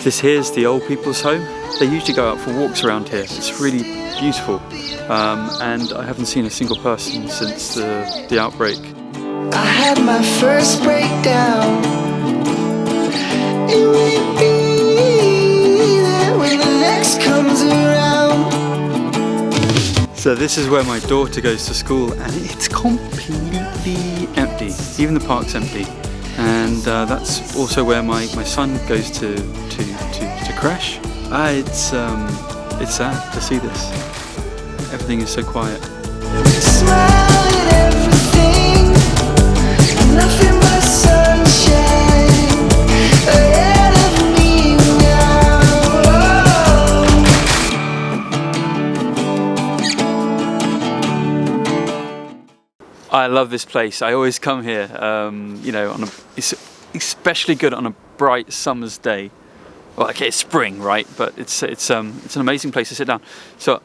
This here's the old people's home. They usually go out for walks around here. It's really beautiful, and I haven't seen a single person since the outbreak. I had my first breakdown. It may be that when the next comes around. So this is where my daughter goes to school, and it's completely empty. Even the park's empty. And that's also where my son goes to crash. It's sad to see this. Everything is so quiet. Smile at everything, nothing but sunshine ahead of me now. I love this place. I always come here. You know, it's especially good on a bright summer's day. Well, okay, it's spring, right? But it's an amazing place to sit down. So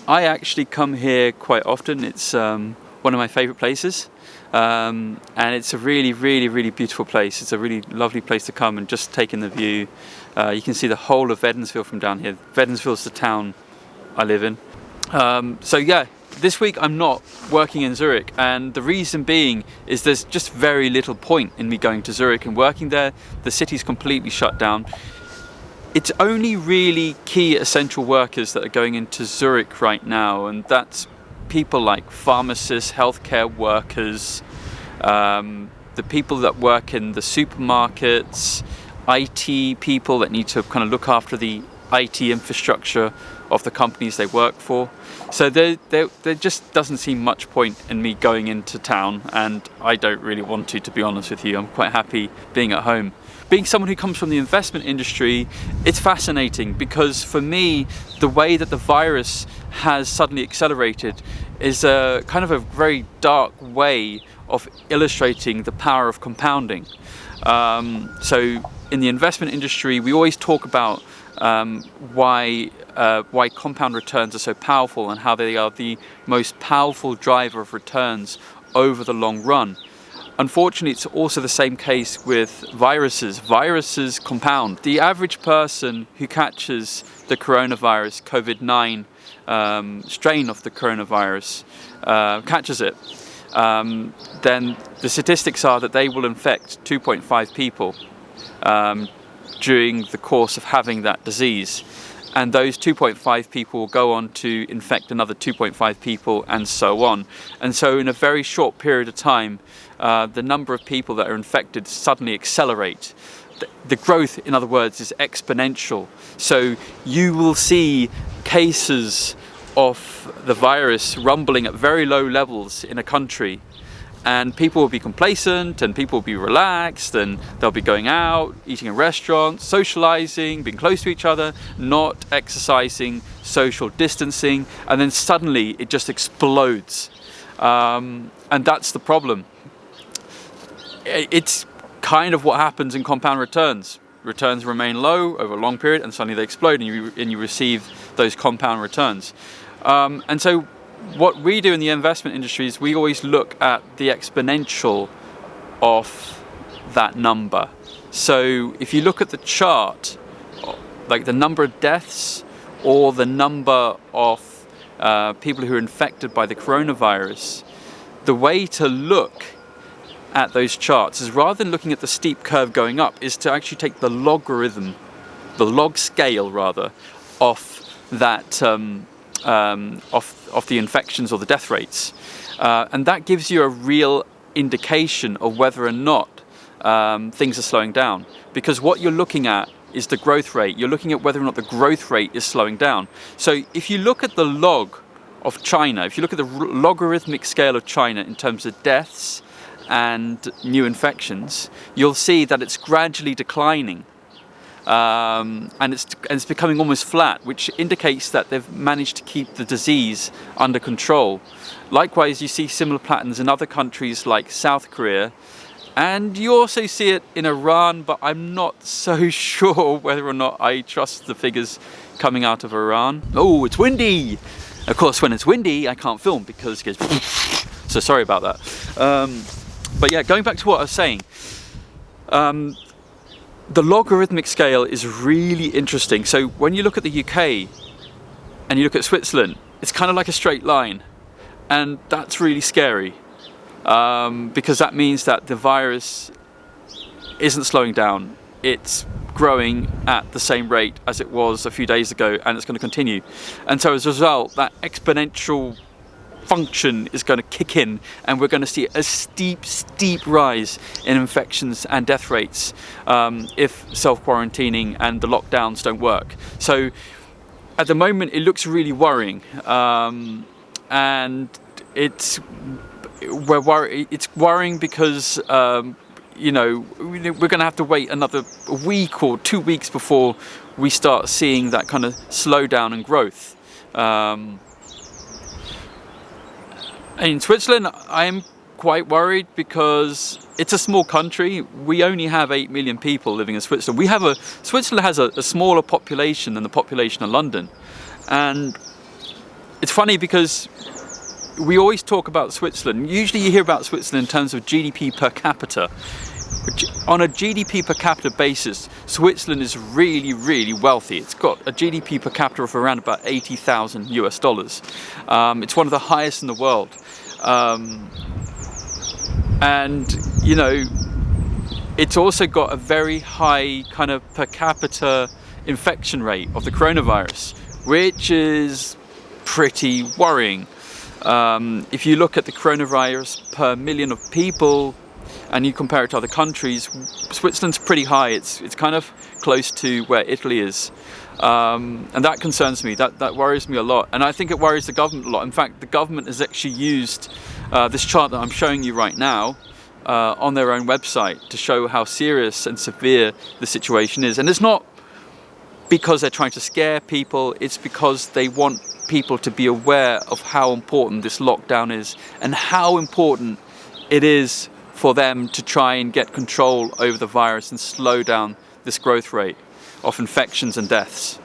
I actually come here quite often. It's one of my favourite places, and it's a really, really, really beautiful place. It's a really lovely place to come and just take in the view. You can see the whole of Wädenswil from down here. Wädenswil's the town I live in. So yeah. This week I'm not working in Zurich, and the reason being is there's just very little point in me going to Zurich and working there. The city's completely shut down. It's only really key essential workers that are going into Zurich right now, and that's people like pharmacists, healthcare workers, the people that work in the supermarkets, IT people that need to kind of look after the IT infrastructure of the companies they work for. So there just doesn't seem much point in me going into town, and I don't really want to be honest with you. I'm quite happy being at home. Being someone who comes from the investment industry, it's fascinating because for me, the way that the virus has suddenly accelerated is a kind of a very dark way of illustrating the power of compounding. So in the investment industry, we always talk about why compound returns are so powerful and how they are the most powerful driver of returns over the long run. Unfortunately, it's also the same case with viruses. Viruses compound. The average person who catches the coronavirus, COVID-9 strain of the coronavirus, catches it, then the statistics are that they will infect 2.5 people during the course of having that disease. And those 2.5 people will go on to infect another 2.5 people, and so on. And so in a very short period of time, the number of people that are infected suddenly accelerate. The growth, in other words, is exponential. So you will see cases of the virus rumbling at very low levels in a country, and people will be complacent and people will be relaxed and they'll be going out, eating in restaurants, socializing, being close to each other, not exercising, social distancing, and then suddenly it just explodes. And that's the problem. It's kind of what happens in compound returns. Returns remain low over a long period and suddenly they explode and you receive those compound returns. And so what we do in the investment industry is we always look at the exponential of that number. So if you look at the chart, like the number of deaths or the number of people who are infected by the coronavirus, the way to look at those charts is, rather than looking at the steep curve going up, is to actually take the logarithm, the log scale rather, of that of the infections or the death rates, and that gives you a real indication of whether or not things are slowing down, because what you're looking at is the growth rate. You're looking at whether or not the growth rate is slowing down. So if you look at the log of China, if you look at the logarithmic scale of China in terms of deaths and new infections, you'll see that it's gradually declining. And it's becoming almost flat, which indicates that they've managed to keep the disease under control. Likewise, you see similar patterns in other countries like South Korea, and you also see it in Iran, but I'm not so sure whether or not I trust the figures coming out of Iran. Oh, it's windy! Of course, when it's windy, I can't film because it goes so sorry about that. But yeah, going back to what I was saying, the logarithmic scale is really interesting. So when you look at the UK and you look at Switzerland, it's kind of like a straight line, and that's really scary, because that means that the virus isn't slowing down. It's growing at the same rate as it was a few days ago, and it's going to continue. And so as a result, that exponential function is going to kick in, and we're going to see a steep rise in infections and death rates if self-quarantining and the lockdowns don't work. So at the moment it looks really worrying, and it's worrying because you know, we're going to have to wait another week or 2 weeks before we start seeing that kind of slowdown and growth. In Switzerland, I am quite worried because it's a small country. We only have 8 million people living in Switzerland. Switzerland has a smaller population than the population of London. And it's funny because we always talk about Switzerland. Usually you hear about Switzerland in terms of GDP per capita. On a GDP per capita basis, Switzerland is really, really wealthy. It's got a GDP per capita of around about $80,000 US. It's one of the highest in the world. And, you know, it's also got a very high kind of per capita infection rate of the coronavirus, which is pretty worrying. If you look at the coronavirus per million of people and you compare it to other countries, Switzerland's pretty high. It's kind of close to where Italy is. And that concerns me. That worries me a lot. And I think it worries the government a lot. In fact, the government has actually used this chart that I'm showing you right now on their own website to show how serious and severe the situation is. And it's not because they're trying to scare people, it's because they want people to be aware of how important this lockdown is and how important it is for them to try and get control over the virus and slow down this growth rate of infections and deaths.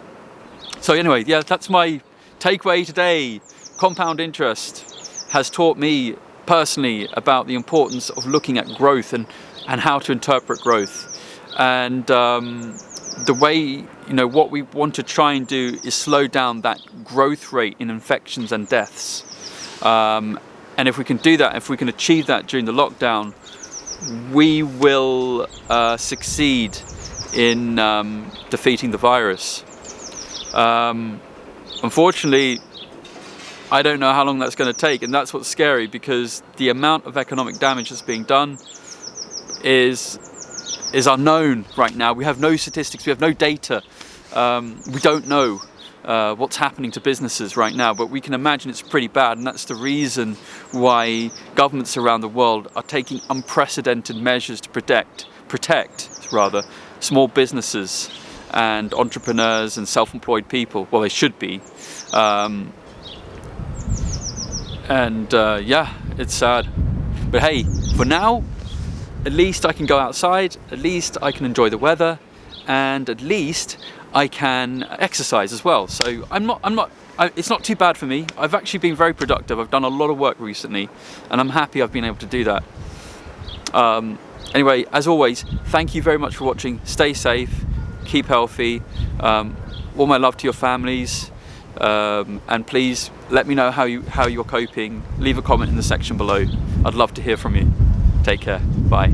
So anyway, yeah, that's my takeaway today. Compound interest has taught me personally about the importance of looking at growth and how to interpret growth. And the way, you know, what we want to try and do is slow down that growth rate in infections and deaths. And if we can do that, if we can achieve that during the lockdown, we will succeed in defeating the virus. Unfortunately, I don't know how long that's going to take, and that's what's scary, because the amount of economic damage that's being done is unknown right now. We have no statistics, we have no data. We don't know what's happening to businesses right now, but we can imagine it's pretty bad, and that's the reason why governments around the world are taking unprecedented measures to protect small businesses and entrepreneurs and self-employed people. Well, they should be. Yeah, it's sad. But hey, for now, at least I can go outside, at least I can enjoy the weather, and at least I can exercise as well. So it's not too bad for me. I've actually been very productive. I've done a lot of work recently, and I'm happy I've been able to do that. Anyway, as always, thank you very much for watching. Stay safe, keep healthy. All my love to your families, and please let me know how you're coping. Leave a comment in the section below. I'd love to hear from you. Take care. Bye.